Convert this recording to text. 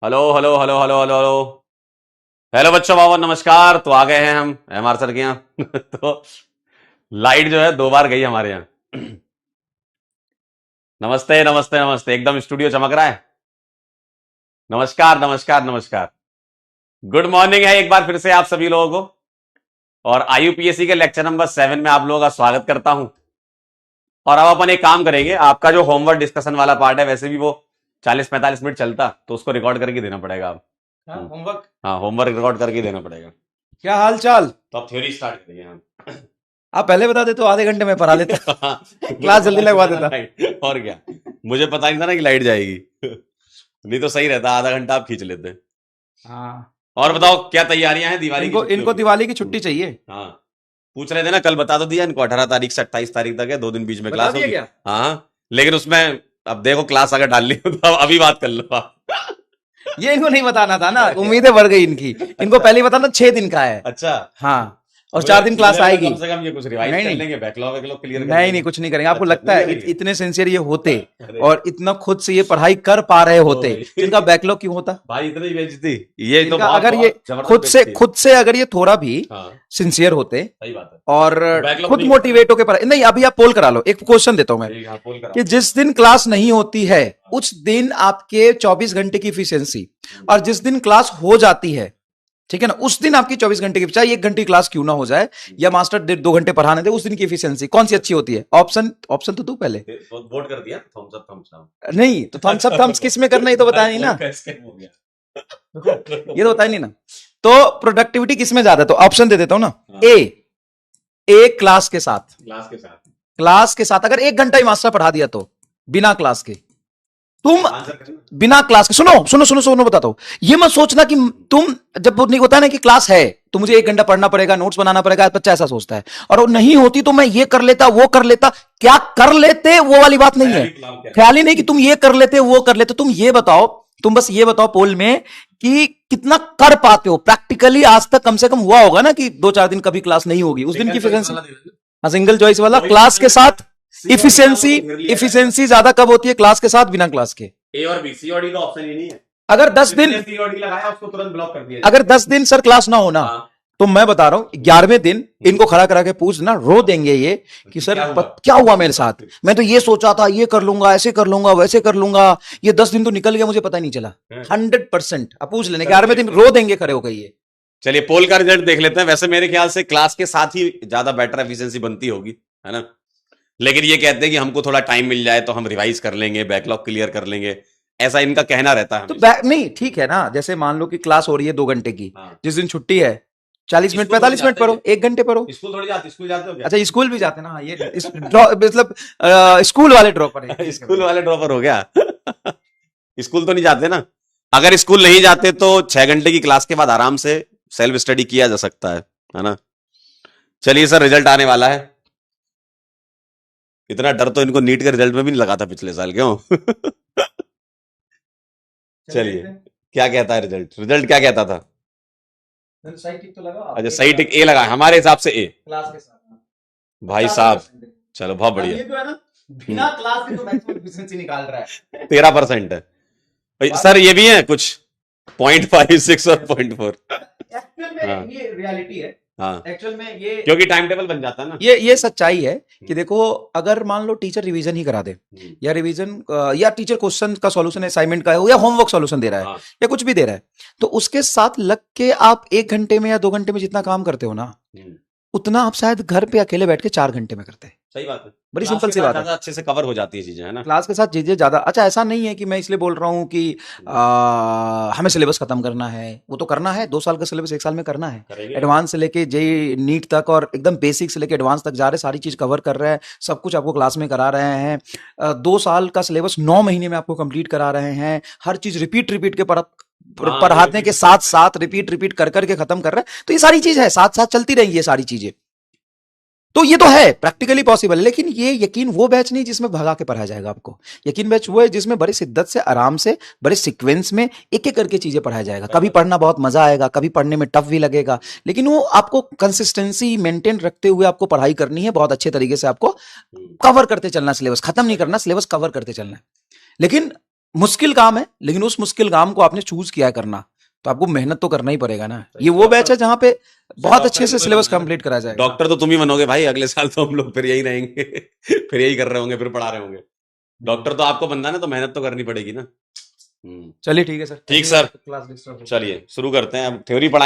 Hello hello hello hello hello hello. Hello बच्चों, बाबा नमस्कार। तो आ गए हैं हम एमआर सर के यहाँ। तो लाइट जो है 2 बार गई हमारे यहाँ। नमस्ते नमस्ते नमस्ते, एकदम स्टूडियो चमक रहा है। नमस्कार नमस्कार नमस्कार। गुड मॉर्निंग है एक बार फिर से आप सभी लोगों को। और आईयूपीएससी के लेक्चर नंबर 7 में आप लोगों का स्वागत करता हूं। और अब अपन एक काम करेंगे, आपका जो होमवर्क डिस्कशन वाला पार्ट है वैसे भी वो 40-45 मिनट चलता, तो उसको रिकॉर्ड करके देना पड़ेगा आप। होमवर्क। हाँ, होमवर्क रिकॉर्ड करके देना पड़ेगा। क्या हाल चाल। तो अब थ्योरी स्टार्ट करेंगे हम। आप पहले बता दे तो आधे घंटे में पढ़ा लेता। क्लास जल्दी लगवा देता। और क्या, मुझे पता नहीं था ना कि लाइट जाएगी। नहीं तो सही रहता, आधा घंटा आप खींच लेते। हाँ, और बताओ क्या तैयारियां हैं दिवाली की इनको छुट्टियों इनको की? दिवाली की छुट्टी चाहिए। हाँ, पूछ रहे थे ना, कल बता तो दिया इनको, 18 तारीख से 28 तारीख तक है, 2 दिन बीच में बता क्लास दिया होगी। क्या? हाँ, लेकिन उसमें अब देखो, क्लास अगर डालनी हो तो अब अभी बात कर लो आप। ये इनको नहीं बताना था ना, उम्मीदें बढ़ गई इनकी। इनको पहले ही बताना 6 दिन का है। अच्छा, हाँ, और मुझे 4 दिन क्लास मुझे लगा आएगी। कम से कम ये कुछ रिवाइज नहीं कर नहीं लेंगे, बैकलॉग वैकलॉग क्लियर कर नहीं लेंगे। नहीं, कुछ नहीं करेंगे। आपको अच्छा, लगता नहीं है करेंगे। इतने सिंसियर ये होते अरे और इतना खुद से ये पढ़ाई कर पा रहे ओ होते भाई। जिनका बैकलॉग क्यों होता? भाई इतनी बेइज्जती, ये तो इनका बहुत अगर ये बहुत जबरदस्त बेइज्जती है। खुद से अगर ये थोड़ा भी हाँ, सिंसियर होते सही बात है। और तो बैकलॉग खुद नहीं होता। मोटिवेट होकर पढ़ाई। नहीं, अभी आप पोल करा लो। एक क्वेश्चन देता हूं मैं ठीक है, हाँ, पोल कि कराओ। जिस दिन क्लास नहीं होती है उस दिन आपके 24 घंटे की इफिशियंसी, और जिस दिन क्लास हो जाती है, ठीक है ना, उस दिन आपकी 24 घंटे की, चाहे 1 घंटे की क्लास क्यों ना हो जाए या मास्टर 1.5-2 घंटे पढ़ाने दे, उस दिन की इफिशियंसी कौन सी अच्छी होती है? ऑप्शन ऑप्शन तो तू पहले। तो वोट कर दिया, थम्स अप थम्स डाउन। नहीं तो थम्स अप थम्स किस में करना, ये तो बताया नहीं ना। स्कैम हो गया। ये तो बताया नहीं ना। तो प्रोडक्टिविटी किस में ज्यादा है? तो ऑप्शन दे देता हूं ना। हाँ। ए, ए क्लास के साथ। क्लास के साथ। क्लास के साथ अगर 1 घंटा ही मास्टर पढ़ा दिया तो बिना क्लास के तुम, आंसर करना। बिना क्लास के, सुनो सुनो सुनो सुनो, बताता हूं। ये मत सोचना कि तुम, जब नहीं होता है ना कि क्लास है तो मुझे 1 घंटा पढ़ना पड़ेगा, नोट्स बनाना पड़ेगा, बच्चा ऐसा सोचता है। और वो नहीं होती तो मैं ये कर लेता, वो कर लेता। क्या कर लेते वो वाली बात नहीं है। ख्याल ही नहीं कि तुम ये कर लेते, वो कर लेते। तुम ये बताओ, तुम बस ये बताओ पोल में कि कितना कर पाते हो प्रैक्टिकली। आज तक कम से कम हुआ होगा ना कि 2-4 दिन कभी क्लास नहीं होगी, उस दिन की इफिशियंसी। हाँ, सिंगल चॉइस वाला क्लास के साथ इफिशियंसी। इफिशियंसी ज्यादा कब होती है? क्लास के साथ, बिना क्लास के। ए और बी, सी और डी का ऑप्शन ही नहीं है। अगर 10 दिन, सी और डी लगाया उसको तुरंत ब्लॉक कर दिया। अगर 10 दिन सर क्लास ना होना, हाँ। तो मैं बता रहा हूं 11वें दिन इनको खड़ा करा के पूछना, रो देंगे ये कि सर क्या हुआ मेरे साथ। मैं तो ये सोचा था, ये कर लूंगा, ऐसे कर लूंगा, वैसे कर लूंगा, ये 10 दिन तो निकल गया, मुझे पता ही नहीं चला। 100% अब पूछ लेने 11वें दिन रो देंगे खड़े होकर ये। चलिए पोल का रिजल्ट देख लेते हैं। वैसे मेरे ख्याल से क्लास के साथ ही ज्यादा बेटर एफिशिएंसी बनती होगी, है ना। लेकिन ये कहते हैं कि हमको थोड़ा टाइम मिल जाए तो हम रिवाइज कर लेंगे, बैकलॉग क्लियर कर लेंगे, ऐसा इनका कहना रहता है तो हमेशा। नहीं, ठीक है ना। जैसे मान लो कि क्लास हो रही है 2 घंटे की, हाँ। जिस दिन छुट्टी है 40 मिनट स्कूल 45 मिनट जाते पढ़ो, हैं? 1 घंटे पढ़ो। स्कूल थोड़ी जाते, स्कूल जाते हो क्या? अच्छा, स्कूल भी जाते ना। हाँ, ये मतलब स्कूल वाले ड्रॉपर है। स्कूल वाले ड्रॉपर हो गया। स्कूल तो नहीं जाते ना। अगर स्कूल नहीं जाते तो 6 घंटे की क्लास के बाद आराम से सेल्फ स्टडी किया जा सकता है ना। चलिए सर, रिजल्ट आने वाला है। इतना डर तो इनको नीट के रिजल्ट में भी नहीं लगा था पिछले साल, क्यों? चलिए, क्या कहता है रिजल्ट? रिजल्ट क्या कहता था? सही टिक तो लगा। अच्छा, सही टिक ए लगा, हमारे हिसाब से ए। क्लास के साथ भाई साहब, चलो बहुत बढ़िया। ये जो है ना, बिना क्लास के तो मैक्सिमम एफिशिएंसी निकाल रहा है। 13% है भाई। सर ये भी है कुछ 0.56 और 0.4। एक्चुअल में हाँ। ये रियलिटी है। हाँ, एक्चुअल में ये क्योंकि टाइम टेबल बन जाता है ना। ये सच्चाई है कि देखो, अगर मान लो टीचर रिवीजन ही करा दे, या रिवीजन या टीचर क्वेश्चन का सॉल्यूशन असाइनमेंट का है या होमवर्क सॉल्यूशन दे रहा है, हाँ। या कुछ भी दे रहा है, तो उसके साथ लग के आप 1 घंटे में या 2 घंटे में जितना काम करते हो ना, उतना आप शायद घर पे अकेले बैठ के 4 घंटे में करते हैं। सही बात है। बड़ी क्लास सिंपल के सी साथ बात है। ज्यादा अच्छे से कवर हो जाती है चीजें, है ना। क्लास के साथ चीजें ज्यादा। अच्छा, ऐसा नहीं है कि मैं इसलिए बोल रहा हूँ कि हमें सिलेबस खत्म करना है। वो तो करना है, 2 साल का सिलेबस 1 साल में करना है। करेंगे। एडवांस से लेके जेई नीट तक, और एकदम बेसिक से लेके एडवांस तक जा रहे हैं, सारी चीज कवर कर रहे हैं, सब कुछ आपको क्लास में करा रहे हैं। 2 साल का सिलेबस 9 महीने में आपको कंप्लीट करा रहे हैं। हर चीज रिपीट रिपीट के पढ़ाने के साथ साथ रिपीट रिपीट कर करके खत्म कर रहे हैं। तो ये सारी चीज है, साथ साथ चलती रहेंगी ये सारी चीजें। तो ये तो है प्रैक्टिकली पॉसिबल। लेकिन ये यकीन वो बैच नहीं जिसमें भगा के पढ़ाया जाएगा आपको। यकीन बैच वो है जिसमें बड़ी शिद्दत से, आराम से, बड़े सीक्वेंस में एक एक करके चीजें पढ़ाया जाएगा। कभी पढ़ना बहुत मजा आएगा, कभी पढ़ने में टफ भी लगेगा, लेकिन वो आपको कंसिस्टेंसी मेंटेन रखते हुए आपको पढ़ाई करनी है। बहुत अच्छे तरीके से आपको कवर करते चलना, सिलेबस खत्म नहीं करना, सिलेबस कवर करते चलना है। लेकिन मुश्किल काम है, लेकिन उस मुश्किल काम को आपने चूज किया है करना, तो आपको मेहनत तो करना ही पड़ेगा ना। ये वो बैच है जहाँ पे बहुत अच्छे से सिलेबस कंप्लीट कराया जाएगा। डॉक्टर तो तुम ही बनोगे भाई, अगले साल तो हम लोग फिर यही रहेंगे फिर यही कर रहे होंगे, फिर पढ़ा रहे होंगे। डॉक्टर तो आपको बनना है ना, तो मेहनत तो करनी पड़ेगी ना। चलिए ठीक है सर, ठीक सर, क्लास डिस्टर्ब चलिए शुरू करते हैं। अब थ्योरी पढ़ाएंगे।